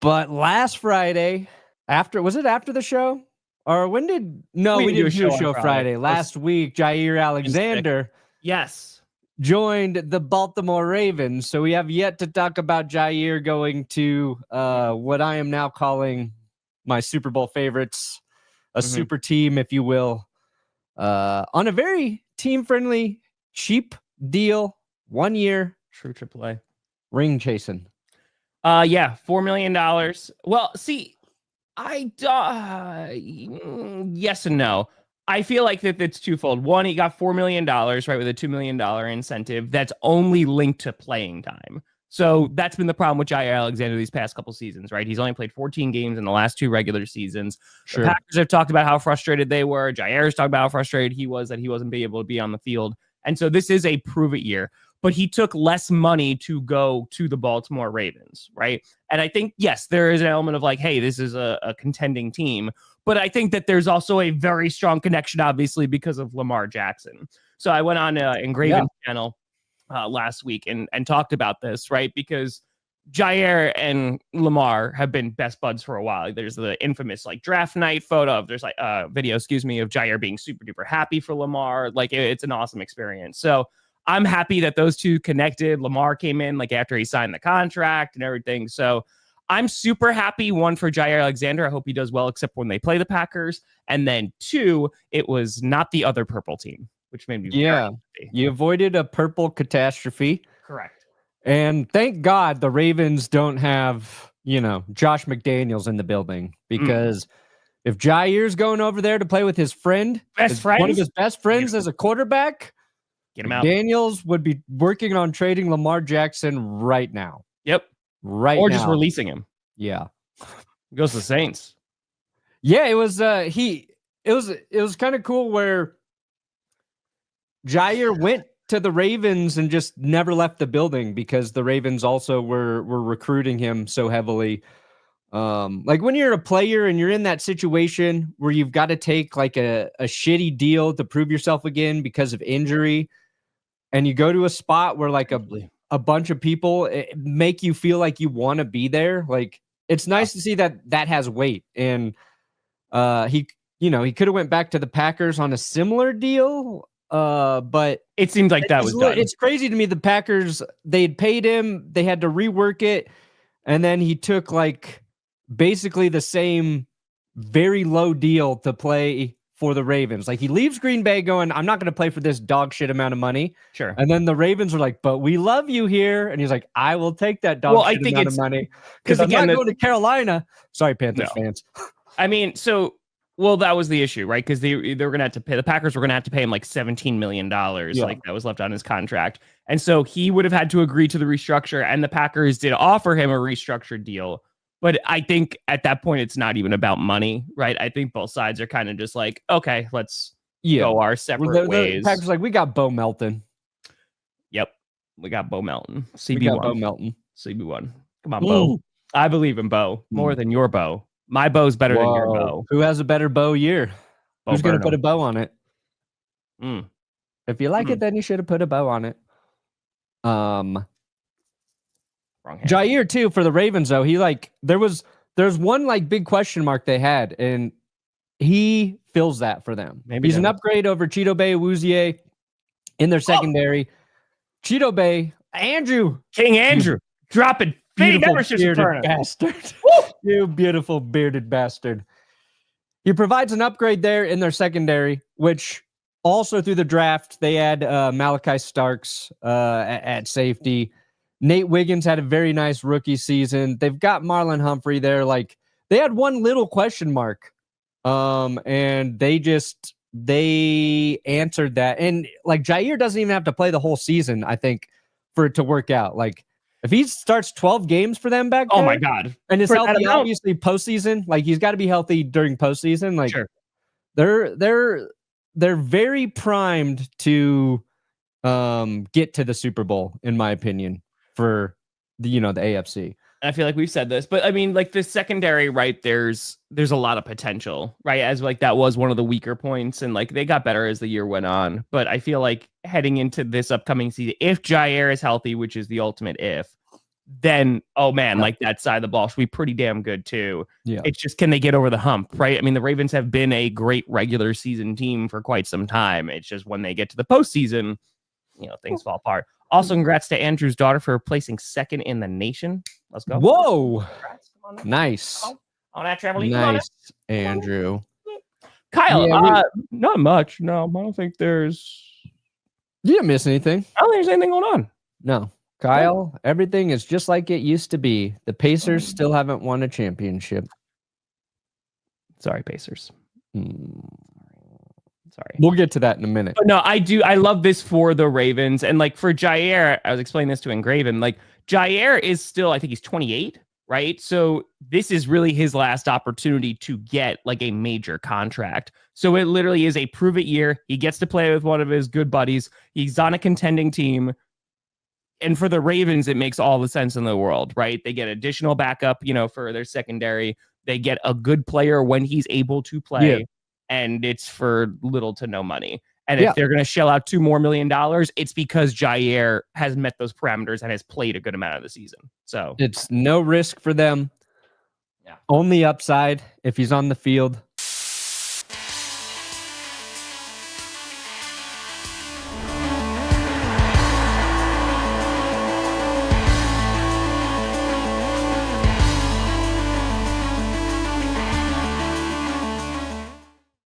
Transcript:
But last Friday, after the show? Or when did... No, we didn't do a show Friday. Last week, Jaire Alexander... Yes. Joined the Baltimore Ravens. So we have yet to talk about Jaire going to what I am now calling my Super Bowl favorites, a super team, if you will, on a very team-friendly, cheap deal, 1 year. True AAA. Ring chasing. Yeah, $4 million. Well, see, yes and no. I feel like that it's twofold. One, he got $4 million, right, with a $2 million incentive that's only linked to playing time. So that's been the problem with Jaire Alexander these past couple seasons, right? He's only played 14 games in the last 2 regular seasons. Sure. The Packers have talked about how frustrated they were. Jaire's talked about how frustrated he was that he wasn't being able to be on the field. And so this is a prove-it year. But he took less money to go to the Baltimore Ravens, right? And I think, yes, there is an element of like, hey, this is a contending team. But I think that there's also a very strong connection, obviously, because of Lamar Jackson. So I went on Engraven's channel last week and talked about this, right? Because Jaire and Lamar have been best buds for a while. There's the infamous like draft night photo. There's like video, of Jaire being super duper happy for Lamar. Like it's an awesome experience. So I'm happy that those two connected. Lamar came in like after he signed the contract and everything. So I'm super happy, one, for Jaire Alexander. I hope he does well, except when they play the Packers. And then 2, it was not the other purple team, which made me very happy. You avoided a purple catastrophe. Correct. And thank God the Ravens don't have, Josh McDaniels in the building, because if Jaire's going over there to play with his friend, one of his best friends as a quarterback, get him out. Daniels would be working on trading Lamar Jackson right now. Yep. Right or now. Just releasing him. Yeah. Goes to the Saints. Yeah, it was kind of cool where Jaire went to the Ravens and just never left the building because the Ravens also were recruiting him so heavily. Like when you're a player and you're in that situation where you've got to take like a shitty deal to prove yourself again because of injury, and you go to a spot where like a bunch of people make you feel like you want to be there. Like it's nice to see that has weight. And he could have went back to the Packers on a similar deal. But it seems like that was done. It's crazy to me. The Packers, they'd paid him, they had to rework it. And then he took like basically the same very low deal to play for the Ravens. Like he leaves Green Bay going, I'm not going to play for this dog shit amount of money. Sure. And then the Ravens are like, but we love you here. And he's like, I will take that dog shit amount of money. Because I'm not going to Carolina. Sorry, Panthers fans. I mean, that was the issue, right? Because they were going to have to pay, the Packers were going to have to pay him like $17 million, like that was left on his contract. And so he would have had to agree to the restructure, and the Packers did offer him a restructured deal. But I think at that point, it's not even about money, right? I think both sides are kind of just like, okay, let's go our separate ways. The Packers like, we got Bo Melton. Yep. We got Bo Melton. CB1. We got Bo Melton. CB1. Come on, Bo. I believe in Bo more than your Bo. My bow's better than your bow. Who has a better bow year? Who's going to put a bow on it? If you like it, then you should have put a bow on it. Wrong hand. Jaire too for the Ravens though. He there's one like big question mark they had, and he fills that for them. He's an upgrade over Cheeto Bay Awuzie in their secondary. Cheeto Bay, King Andrew, dropping beautiful bearded bastard. You beautiful bearded bastard. He provides an upgrade there in their secondary, which also through the draft, they had Malachi Starks at safety. Nate Wiggins had a very nice rookie season. They've got Marlon Humphrey there. Like they had one little question mark. And they answered that. And like Jaire doesn't even have to play the whole season, I think, for it to work out. Like if he starts 12 games for them back there, oh my God, and is healthy, obviously postseason, like he's got to be healthy during postseason. Like sure. they're very primed to get to the Super Bowl, in my opinion, for the AFC. I feel like we've said this, but I mean, like the secondary, right? There's a lot of potential, right? As like that was one of the weaker points, and like they got better as the year went on. But I feel like heading into this upcoming season, if Jaire is healthy, which is the ultimate if, then, oh man, like that side of the ball should be pretty damn good too. Yeah. It's just, can they get over the hump, right? I mean, the Ravens have been a great regular season team for quite some time. It's just when they get to the postseason, things fall apart. Also, congrats to Andrew's daughter for placing second in the nation. Let's go. Whoa. Nice. On that travel. Nice, Andrew. Kyle, not much. No, I don't think there's... You didn't miss anything. I don't think there's anything going on. No. Kyle, everything is just like it used to be. The Pacers still haven't won a championship. Sorry, Pacers. Sorry. We'll get to that in a minute. But no, I love this for the Ravens. And like for Jaire, I was explaining this to Engraven. Like Jaire is still, I think he's 28, right? So this is really his last opportunity to get like a major contract. So it literally is a prove it year. He gets to play with one of his good buddies. He's on a contending team. And for the Ravens, it makes all the sense in the world, right? They get additional backup, for their secondary. They get a good player when he's able to play. Yeah. And it's for little to no money. And if they're going to shell out $2 more million, it's because Jaire has met those parameters and has played a good amount of the season. So it's no risk for them. Yeah. Only upside if he's on the field.